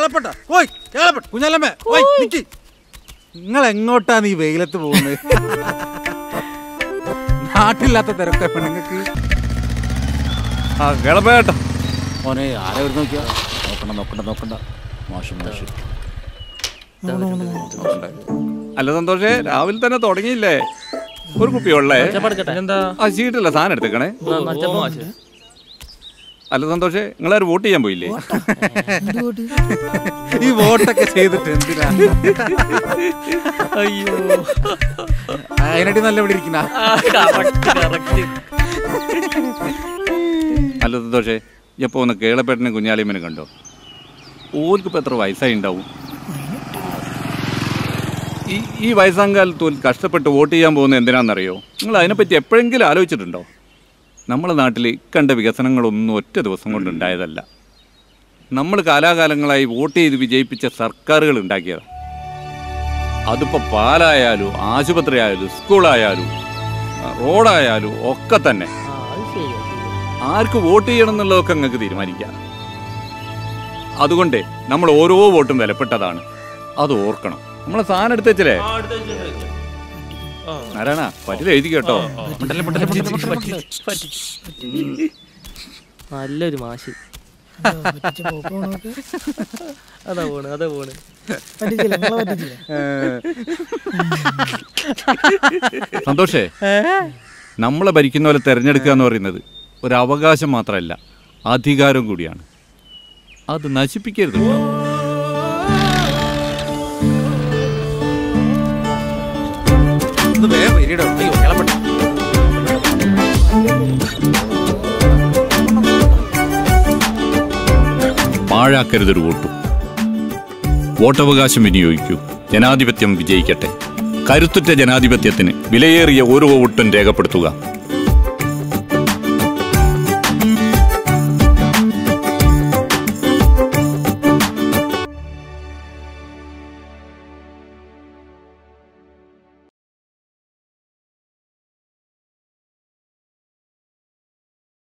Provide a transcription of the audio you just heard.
കേളപ്പെട്ട ഓയ് കേളപ്പെട്ട കുഞ്ഞാലമ്മേ ഓയ് നിക്ക്. നിങ്ങൾ എങ്ങോട്ടാണ് ഈ വെയിലത്ത് പോകുന്നത്? നാട്ടില്ലാത്ത തിരക്കെ പെണ്ണുങ്ങൾക്ക്. ആ കേളപ്പേട്ട മോനെ ആരെ വരുന്ന നോക്കിയാ? നോക്കണ്ട നോക്കണ്ട നോക്കണ്ട. മോശം മോശം. അല്ല സന്തോഷേ, രാവിലെ തന്നെ തുടങ്ങിയില്ലേ? ഒരു കുപ്പി ഉള്ളേ. ആ ചീട്ടില്ല, സാധനം എടുത്തേക്കണേ. അല്ല സന്തോഷേ, നിങ്ങളാരും വോട്ട് ചെയ്യാൻ പോയില്ലേ? ഈ വോട്ടൊക്കെ ചെയ്തിട്ട് എന്തിനാ? അയ്യോ, അതിനടി നല്ല ഇവിടെ ഇരിക്കുന്ന. അല്ല സന്തോഷേ, എപ്പോ ഒന്ന് കേളപ്പേട്ടനെ കുഞ്ഞാലിയമ്മനെ കണ്ടോ? ഓൽക്കിപ്പോ എത്ര വയസ്സായി ഉണ്ടാവും? ഈ വയസ്സാങ്കാലത്ത് കഷ്ടപ്പെട്ട് വോട്ട് ചെയ്യാൻ പോകുന്നത് എന്തിനാണെന്നറിയോ? നിങ്ങൾ അതിനെപ്പറ്റി എപ്പോഴെങ്കിലും ആലോചിച്ചിട്ടുണ്ടോ? നമ്മളെ നാട്ടിൽ കണ്ട വികസനങ്ങളൊന്നും ഒറ്റ ദിവസം കൊണ്ടുണ്ടായതല്ല. നമ്മൾ കാലാകാലങ്ങളായി വോട്ട് ചെയ്ത് വിജയിപ്പിച്ച സർക്കാരുകൾ ഉണ്ടാക്കിയതാണ്. അതിപ്പോൾ പാലായാലും ആശുപത്രി ആയാലും സ്കൂളായാലും റോഡായാലും ഒക്കെ തന്നെ. ആർക്ക് വോട്ട് ചെയ്യണം എന്നുള്ളതൊക്കെ നിങ്ങൾക്ക് തീരുമാനിക്കാം. അതുകൊണ്ട് നമ്മൾ ഓരോ വോട്ടും വിലപ്പെട്ടതാണ്, അത് ഓർക്കണം. നമ്മളെ സാധനം എടുത്ത് വെച്ചില്ലേ നാരായണ? പറ്റില്ല എഴുതി കേട്ടോ. നല്ലൊരു മാഷ്. അതാ പോണ് അതാ പോണ്. സന്തോഷേ, നമ്മളെ ഭരിക്കുന്ന പോലെ തെരഞ്ഞെടുക്കുക എന്ന് പറയുന്നത് ഒരു അവകാശം മാത്രമല്ല, അധികാരം കൂടിയാണ്. അത് നശിപ്പിക്കരുത്. പാഴാക്കരുതൊരു വോട്ടും. വോട്ടവകാശം വിനിയോഗിക്കൂ. ജനാധിപത്യം വിജയിക്കട്ടെ. കരുത്തുറ്റ ജനാധിപത്യത്തിന് വിലയേറിയ ഓരോ വോട്ടും രേഖപ്പെടുത്തുക.